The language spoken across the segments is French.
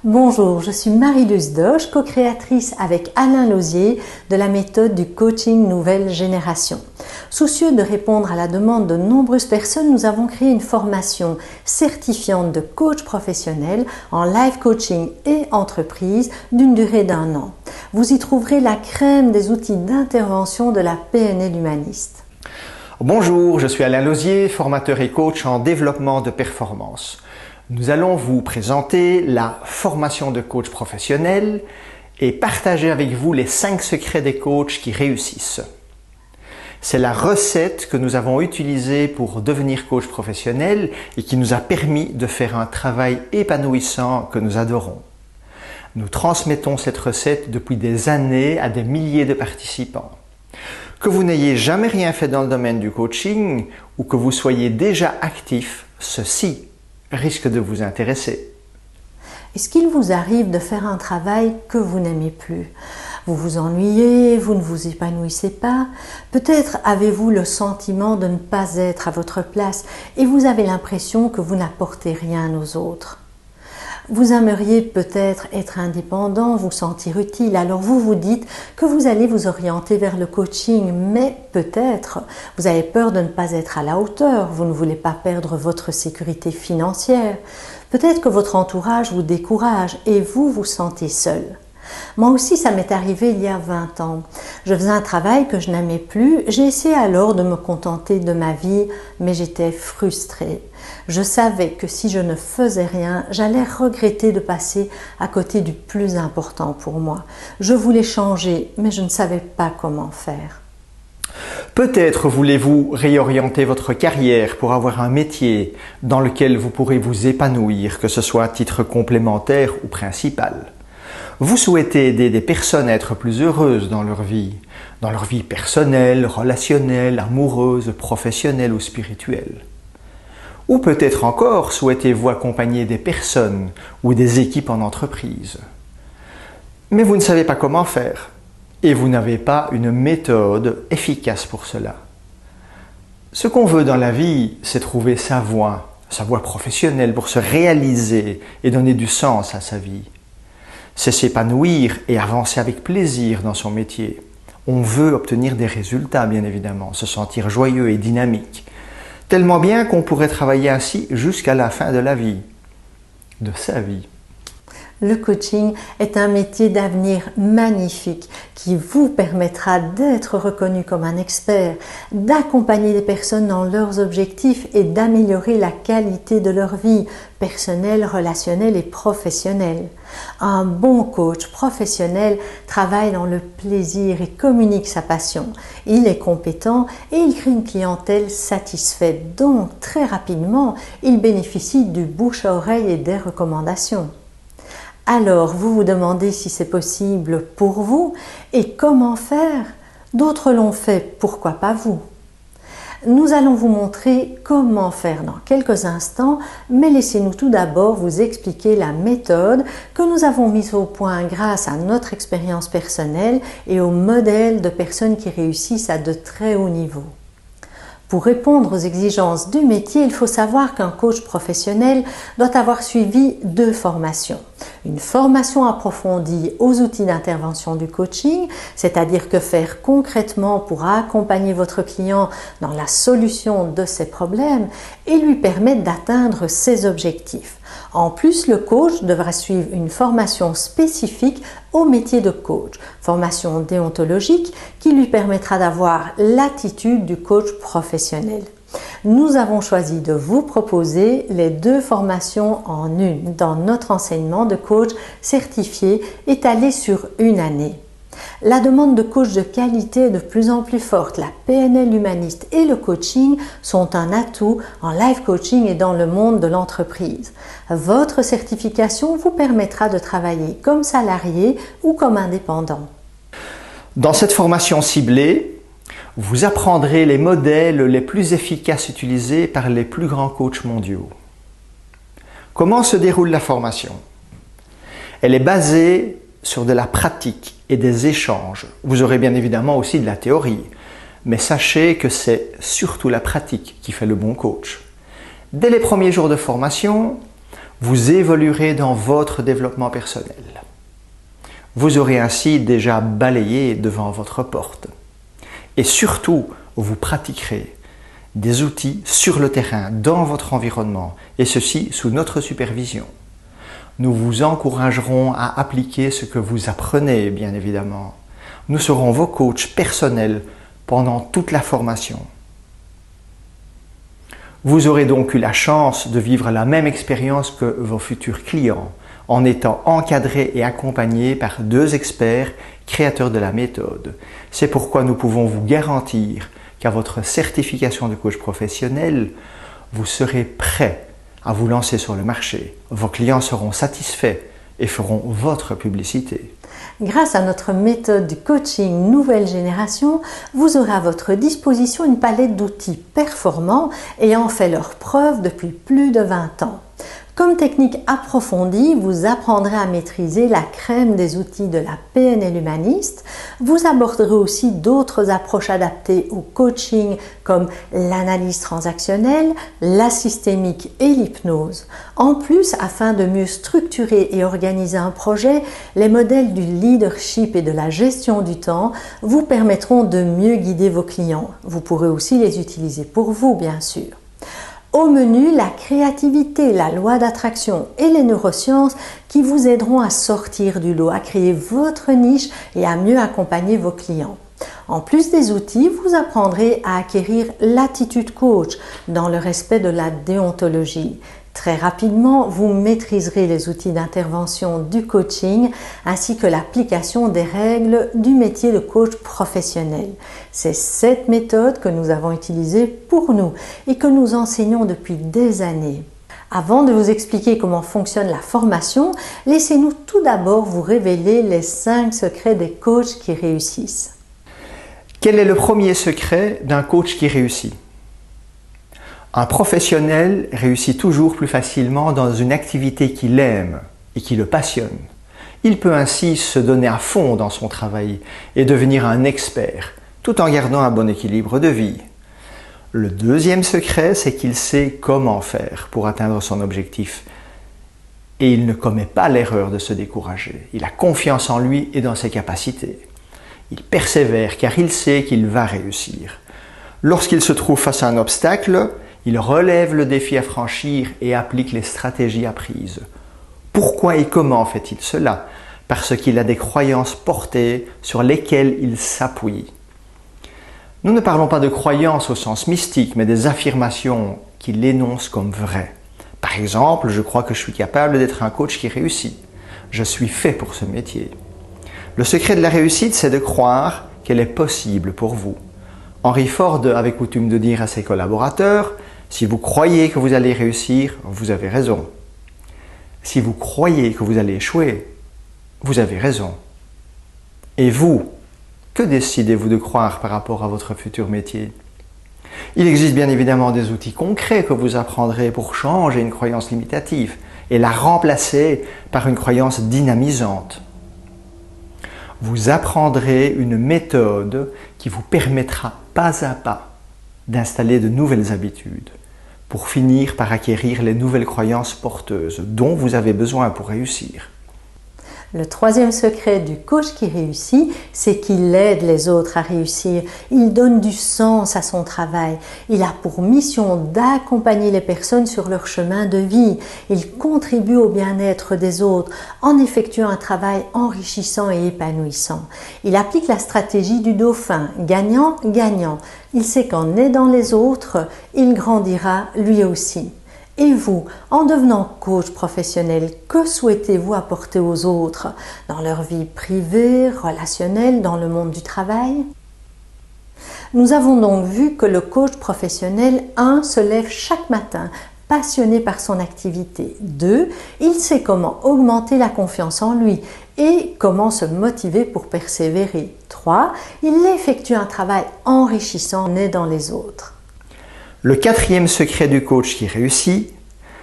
Bonjour, je suis Marie-Luce Doche, co-créatrice avec Alain Lausier de la méthode du coaching nouvelle génération. Soucieux de répondre à la demande de nombreuses personnes, nous avons créé une formation certifiante de coach professionnel en live coaching et entreprise d'une durée d'1 an. Vous y trouverez la crème des outils d'intervention de la PNL humaniste. Bonjour, je suis Alain Lausier, formateur et coach en développement de performance. Nous allons vous présenter la formation de coach professionnel et partager avec vous les 5 secrets des coachs qui réussissent. C'est la recette que nous avons utilisée pour devenir coach professionnel et qui nous a permis de faire un travail épanouissant que nous adorons. Nous transmettons cette recette depuis des années à des milliers de participants. Que vous n'ayez jamais rien fait dans le domaine du coaching ou que vous soyez déjà actif, ceci risque de vous intéresser. Est-ce qu'il vous arrive de faire un travail que vous n'aimez plus? Vous vous ennuyez, vous ne vous épanouissez pas. Peut-être avez-vous le sentiment de ne pas être à votre place et vous avez l'impression que vous n'apportez rien aux autres. Vous aimeriez peut-être être indépendant, vous sentir utile, alors vous vous dites que vous allez vous orienter vers le coaching, mais peut-être vous avez peur de ne pas être à la hauteur, vous ne voulez pas perdre votre sécurité financière, peut-être que votre entourage vous décourage et vous vous sentez seul. Moi aussi, ça m'est arrivé il y a 20 ans. Je faisais un travail que je n'aimais plus. J'ai essayé alors de me contenter de ma vie, mais j'étais frustrée. Je savais que si je ne faisais rien, j'allais regretter de passer à côté du plus important pour moi. Je voulais changer, mais je ne savais pas comment faire. Peut-être voulez-vous réorienter votre carrière pour avoir un métier dans lequel vous pourrez vous épanouir, que ce soit à titre complémentaire ou principal. Vous souhaitez aider des personnes à être plus heureuses dans leur vie personnelle, relationnelle, amoureuse, professionnelle ou spirituelle. Ou peut-être encore souhaitez-vous accompagner des personnes ou des équipes en entreprise. Mais vous ne savez pas comment faire et vous n'avez pas une méthode efficace pour cela. Ce qu'on veut dans la vie, c'est trouver sa voie professionnelle pour se réaliser et donner du sens à sa vie. C'est s'épanouir et avancer avec plaisir dans son métier. On veut obtenir des résultats, bien évidemment, se sentir joyeux et dynamique. Tellement bien qu'on pourrait travailler ainsi jusqu'à la fin de la vie, de sa vie. Le coaching est un métier d'avenir magnifique qui vous permettra d'être reconnu comme un expert, d'accompagner les personnes dans leurs objectifs et d'améliorer la qualité de leur vie personnelle, relationnelle et professionnelle. Un bon coach professionnel travaille dans le plaisir et communique sa passion. Il est compétent et il crée une clientèle satisfaite. Donc, très rapidement, il bénéficie du bouche à oreille et des recommandations. Alors, vous vous demandez si c'est possible pour vous et comment faire? D'autres l'ont fait, pourquoi pas vous? Nous allons vous montrer comment faire dans quelques instants, mais laissez-nous tout d'abord vous expliquer la méthode que nous avons mise au point grâce à notre expérience personnelle et au modèle de personnes qui réussissent à de très hauts niveaux. Pour répondre aux exigences du métier, il faut savoir qu'un coach professionnel doit avoir suivi 2 formations. Une formation approfondie aux outils d'intervention du coaching, c'est-à-dire que faire concrètement pour accompagner votre client dans la solution de ses problèmes et lui permettre d'atteindre ses objectifs. En plus, le coach devra suivre une formation spécifique au métier de coach, formation déontologique qui lui permettra d'avoir l'attitude du coach professionnel. Nous avons choisi de vous proposer les 2 formations en une dans notre enseignement de coach certifié étalé sur 1 année. La demande de coach de qualité est de plus en plus forte. La PNL humaniste et le coaching sont un atout en live coaching et dans le monde de l'entreprise. Votre certification vous permettra de travailler comme salarié ou comme indépendant. Dans cette formation ciblée, vous apprendrez les modèles les plus efficaces utilisés par les plus grands coachs mondiaux. Comment se déroule la formation? Elle est basée sur de la pratique et des échanges. Vous aurez bien évidemment aussi de la théorie, mais sachez que c'est surtout la pratique qui fait le bon coach. Dès les premiers jours de formation, Vous évoluerez dans votre développement personnel. Vous aurez ainsi déjà balayé devant votre porte. Et surtout, vous pratiquerez des outils sur le terrain, dans votre environnement, et ceci sous notre supervision. Nous vous encouragerons à appliquer ce que vous apprenez, bien évidemment. Nous serons vos coachs personnels pendant toute la formation. Vous aurez donc eu la chance de vivre la même expérience que vos futurs clients, en étant encadrés et accompagnés par 2 experts créateurs de la méthode. C'est pourquoi nous pouvons vous garantir qu'à votre certification de coach professionnel, vous serez prêt à vous lancer sur le marché. Vos clients seront satisfaits et feront votre publicité. Grâce à notre méthode du coaching nouvelle génération, vous aurez à votre disposition une palette d'outils performants ayant fait leur preuve depuis plus de 20 ans. Comme technique approfondie, vous apprendrez à maîtriser la crème des outils de la PNL humaniste. Vous aborderez aussi d'autres approches adaptées au coaching comme l'analyse transactionnelle, la systémique et l'hypnose. En plus, afin de mieux structurer et organiser un projet, les modèles du leadership et de la gestion du temps vous permettront de mieux guider vos clients. Vous pourrez aussi les utiliser pour vous, bien sûr. Au menu, la créativité, la loi d'attraction et les neurosciences qui vous aideront à sortir du lot, à créer votre niche et à mieux accompagner vos clients. En plus des outils, vous apprendrez à acquérir l'attitude coach dans le respect de la déontologie. Très rapidement, vous maîtriserez les outils d'intervention du coaching ainsi que l'application des règles du métier de coach professionnel. C'est cette méthode que nous avons utilisée pour nous et que nous enseignons depuis des années. Avant de vous expliquer comment fonctionne la formation, laissez-nous tout d'abord vous révéler les 5 secrets des coachs qui réussissent. Quel est le premier secret d'un coach qui réussit ? Un professionnel réussit toujours plus facilement dans une activité qu'il aime et qui le passionne. Il peut ainsi se donner à fond dans son travail et devenir un expert, tout en gardant un bon équilibre de vie. Le deuxième secret, c'est qu'il sait comment faire pour atteindre son objectif. Et il ne commet pas l'erreur de se décourager. Il a confiance en lui et dans ses capacités. Il persévère car il sait qu'il va réussir. Lorsqu'il se trouve face à un obstacle, il relève le défi à franchir et applique les stratégies apprises. Pourquoi et comment fait-il cela ? Parce qu'il a des croyances portées sur lesquelles il s'appuie. Nous ne parlons pas de croyances au sens mystique, mais des affirmations qu'il énonce comme vraies. Par exemple, je crois que je suis capable d'être un coach qui réussit. Je suis fait pour ce métier. Le secret de la réussite, c'est de croire qu'elle est possible pour vous. Henry Ford avait coutume de dire à ses collaborateurs « Si vous croyez que vous allez réussir, vous avez raison. Si vous croyez que vous allez échouer, vous avez raison. » Et vous, que décidez-vous de croire par rapport à votre futur métier ? Il existe bien évidemment des outils concrets que vous apprendrez pour changer une croyance limitative et la remplacer par une croyance dynamisante. Vous apprendrez une méthode qui vous permettra pas à pas d'installer de nouvelles habitudes pour finir par acquérir les nouvelles croyances porteuses dont vous avez besoin pour réussir. Le troisième secret du coach qui réussit, c'est qu'il aide les autres à réussir. Il donne du sens à son travail. Il a pour mission d'accompagner les personnes sur leur chemin de vie. Il contribue au bien-être des autres en effectuant un travail enrichissant et épanouissant. Il applique la stratégie du dauphin, gagnant-gagnant. Il sait qu'en aidant les autres, il grandira lui aussi. Et vous, en devenant coach professionnel, que souhaitez-vous apporter aux autres dans leur vie privée, relationnelle, dans le monde du travail ? Nous avons donc vu que le coach professionnel, 1, se lève chaque matin, passionné par son activité. 2, il sait comment augmenter la confiance en lui et comment se motiver pour persévérer. 3, il effectue un travail enrichissant en aidant les autres. Le quatrième secret du coach qui réussit,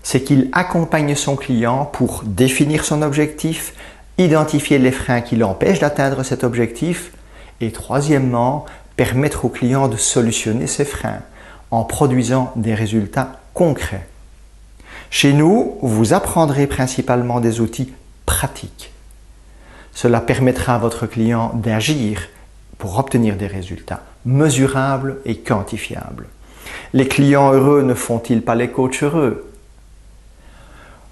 c'est qu'il accompagne son client pour définir son objectif, identifier les freins qui l'empêchent d'atteindre cet objectif et troisièmement, permettre au client de solutionner ces freins en produisant des résultats concrets. Chez nous, vous apprendrez principalement des outils pratiques. Cela permettra à votre client d'agir pour obtenir des résultats mesurables et quantifiables. Les clients heureux ne font-ils pas les coachs heureux?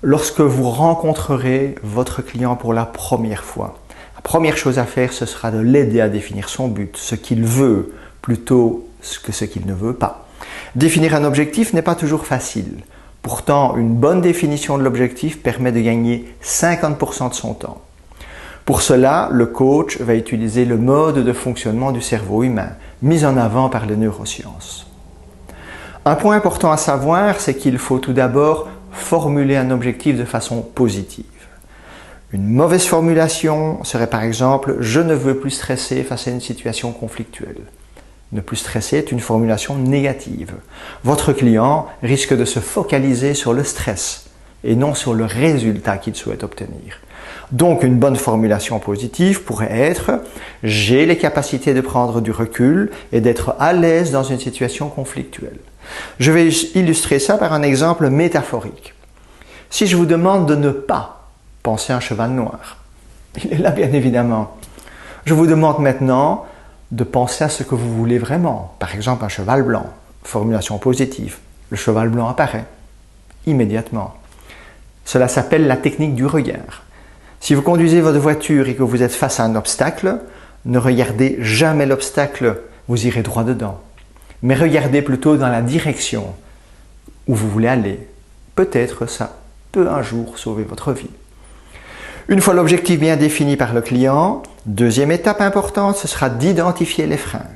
Lorsque vous rencontrerez votre client pour la première fois, la première chose à faire, ce sera de l'aider à définir son but, ce qu'il veut, plutôt que ce qu'il ne veut pas. Définir un objectif n'est pas toujours facile. Pourtant, une bonne définition de l'objectif permet de gagner 50% de son temps. Pour cela, le coach va utiliser le mode de fonctionnement du cerveau humain, mis en avant par les neurosciences. Un point important à savoir, c'est qu'il faut tout d'abord formuler un objectif de façon positive. Une mauvaise formulation serait par exemple « je ne veux plus stresser face à une situation conflictuelle ». Ne plus stresser est une formulation négative. Votre client risque de se focaliser sur le stress et non sur le résultat qu'il souhaite obtenir. Donc une bonne formulation positive pourrait être « j'ai les capacités de prendre du recul et d'être à l'aise dans une situation conflictuelle ». Je vais illustrer ça par un exemple métaphorique. Si je vous demande de ne pas penser à un cheval noir, il est là bien évidemment. Je vous demande maintenant de penser à ce que vous voulez vraiment. Par exemple un cheval blanc, formulation positive. Le cheval blanc apparaît immédiatement. Cela s'appelle la technique du regard. Si vous conduisez votre voiture et que vous êtes face à un obstacle, ne regardez jamais l'obstacle, vous irez droit dedans. Mais regardez plutôt dans la direction où vous voulez aller. Peut-être ça peut un jour sauver votre vie. Une fois l'objectif bien défini par le client, deuxième étape importante, ce sera d'identifier les freins.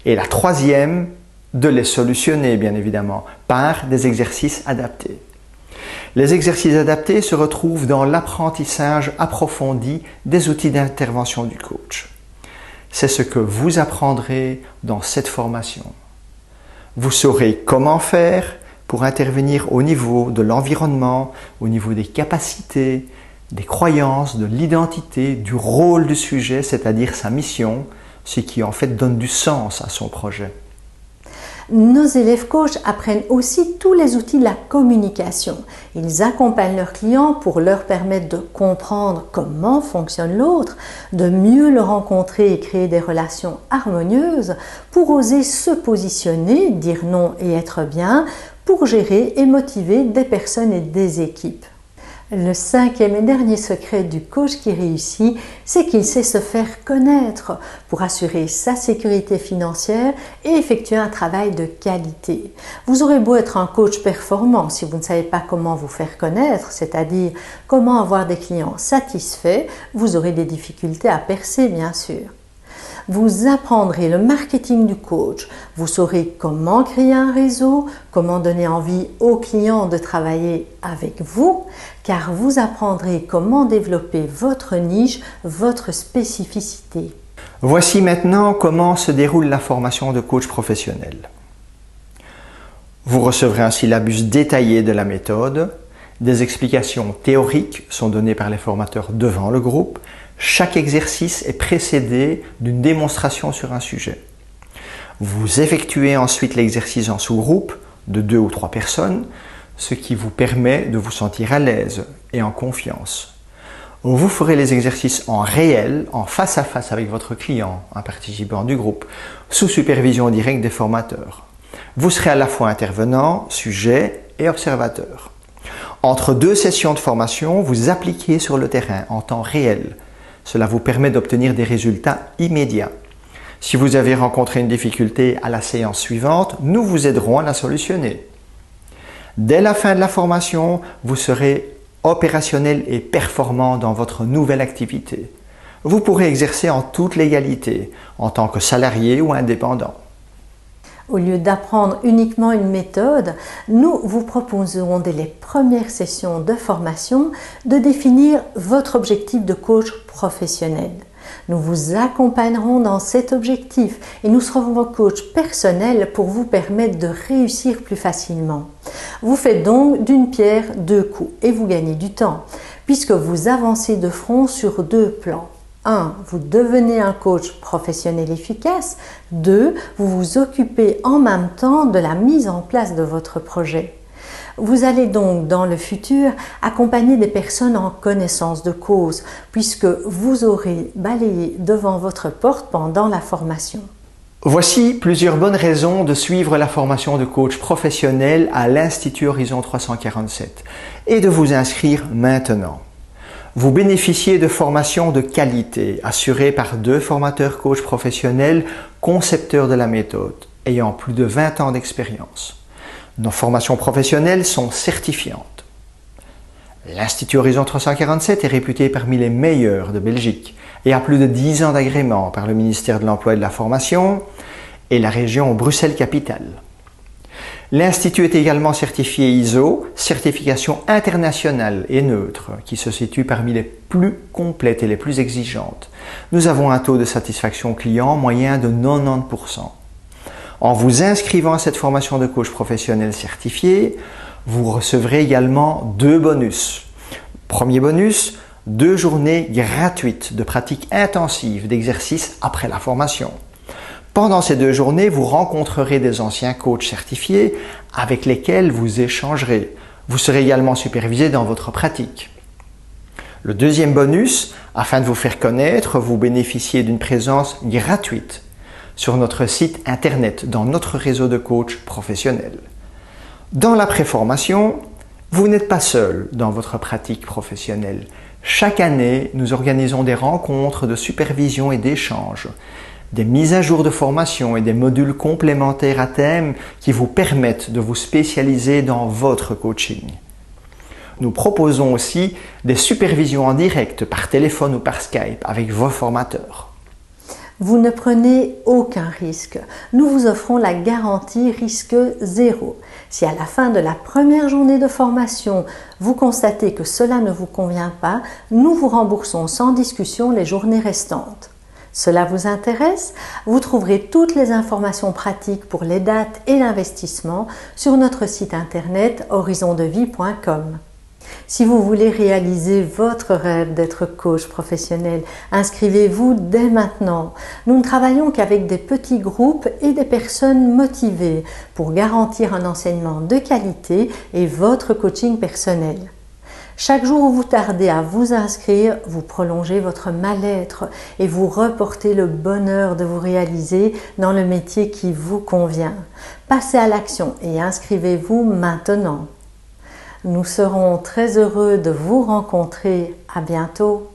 Et la troisième, de les solutionner bien évidemment, par des exercices adaptés. Les exercices adaptés se retrouvent dans l'apprentissage approfondi des outils d'intervention du coach. C'est ce que vous apprendrez dans cette formation. Vous saurez comment faire pour intervenir au niveau de l'environnement, au niveau des capacités, des croyances, de l'identité, du rôle du sujet, c'est-à-dire sa mission, ce qui en fait donne du sens à son projet. Nos élèves coachs apprennent aussi tous les outils de la communication. Ils accompagnent leurs clients pour leur permettre de comprendre comment fonctionne l'autre, de mieux le rencontrer et créer des relations harmonieuses, pour oser se positionner, dire non et être bien, pour gérer et motiver des personnes et des équipes. Le cinquième et dernier secret du coach qui réussit, c'est qu'il sait se faire connaître pour assurer sa sécurité financière et effectuer un travail de qualité. Vous aurez beau être un coach performant, si vous ne savez pas comment vous faire connaître, c'est-à-dire comment avoir des clients satisfaits, vous aurez des difficultés à percer bien sûr. Vous apprendrez le marketing du coach, vous saurez comment créer un réseau, comment donner envie aux clients de travailler avec vous, car vous apprendrez comment développer votre niche, votre spécificité. Voici maintenant comment se déroule la formation de coach professionnel. Vous recevrez un syllabus détaillé de la méthode, des explications théoriques sont données par les formateurs devant le groupe. Chaque exercice est précédé d'une démonstration sur un sujet. Vous effectuez ensuite l'exercice en sous-groupe de 2 ou 3 personnes, ce qui vous permet de vous sentir à l'aise et en confiance. Vous ferez les exercices en réel, en face à face avec votre client, un participant du groupe, sous supervision directe des formateurs. Vous serez à la fois intervenant, sujet et observateur. Entre 2 sessions de formation, vous appliquez sur le terrain en temps réel. Cela vous permet d'obtenir des résultats immédiats. Si vous avez rencontré une difficulté à la séance suivante, nous vous aiderons à la solutionner. Dès la fin de la formation, vous serez opérationnel et performant dans votre nouvelle activité. Vous pourrez exercer en toute légalité, en tant que salarié ou indépendant. Au lieu d'apprendre uniquement une méthode, nous vous proposerons dès les premières sessions de formation de définir votre objectif de coach professionnel. Nous vous accompagnerons dans cet objectif et nous serons vos coachs personnels pour vous permettre de réussir plus facilement. Vous faites donc d'une pierre 2 coups et vous gagnez du temps puisque vous avancez de front sur 2 plans. 1. Vous devenez un coach professionnel efficace. 2. Vous vous occupez en même temps de la mise en place de votre projet. Vous allez donc dans le futur accompagner des personnes en connaissance de cause puisque vous aurez balayé devant votre porte pendant la formation. Voici plusieurs bonnes raisons de suivre la formation de coach professionnel à l'Institut Horizon 347 et de vous inscrire maintenant. Vous bénéficiez de formations de qualité assurées par 2 formateurs coach professionnels concepteurs de la méthode ayant plus de 20 ans d'expérience. Nos formations professionnelles sont certifiantes. L'Institut Horizon 347 est réputé parmi les meilleurs de Belgique et a plus de 10 ans d'agrément par le ministère de l'Emploi et de la Formation et la région Bruxelles-Capitale. L'Institut est également certifié ISO, certification internationale et neutre, qui se situe parmi les plus complètes et les plus exigeantes. Nous avons un taux de satisfaction client moyen de 90%. En vous inscrivant à cette formation de coach professionnel certifié, vous recevrez également 2 bonus. Premier bonus, 2 journées gratuites de pratique intensive d'exercices après la formation. Pendant ces 2 journées, vous rencontrerez des anciens coachs certifiés avec lesquels vous échangerez. Vous serez également supervisé dans votre pratique. Le deuxième bonus, afin de vous faire connaître, vous bénéficiez d'une présence gratuite sur notre site internet dans notre réseau de coachs professionnels. Dans la préformation, vous n'êtes pas seul dans votre pratique professionnelle. Chaque année, nous organisons des rencontres de supervision et d'échange, des mises à jour de formation et des modules complémentaires à thème qui vous permettent de vous spécialiser dans votre coaching. Nous proposons aussi des supervisions en direct par téléphone ou par Skype avec vos formateurs. Vous ne prenez aucun risque. Nous vous offrons la garantie risque 0. Si à la fin de la première journée de formation, vous constatez que cela ne vous convient pas, nous vous remboursons sans discussion les journées restantes. Cela vous intéresse? Vous trouverez toutes les informations pratiques pour les dates et l'investissement sur notre site internet horizondevie.com. Si vous voulez réaliser votre rêve d'être coach professionnel, inscrivez-vous dès maintenant. Nous ne travaillons qu'avec des petits groupes et des personnes motivées pour garantir un enseignement de qualité et votre coaching personnel. Chaque jour où vous tardez à vous inscrire, vous prolongez votre mal-être et vous reportez le bonheur de vous réaliser dans le métier qui vous convient. Passez à l'action et inscrivez-vous maintenant. Nous serons très heureux de vous rencontrer. À bientôt.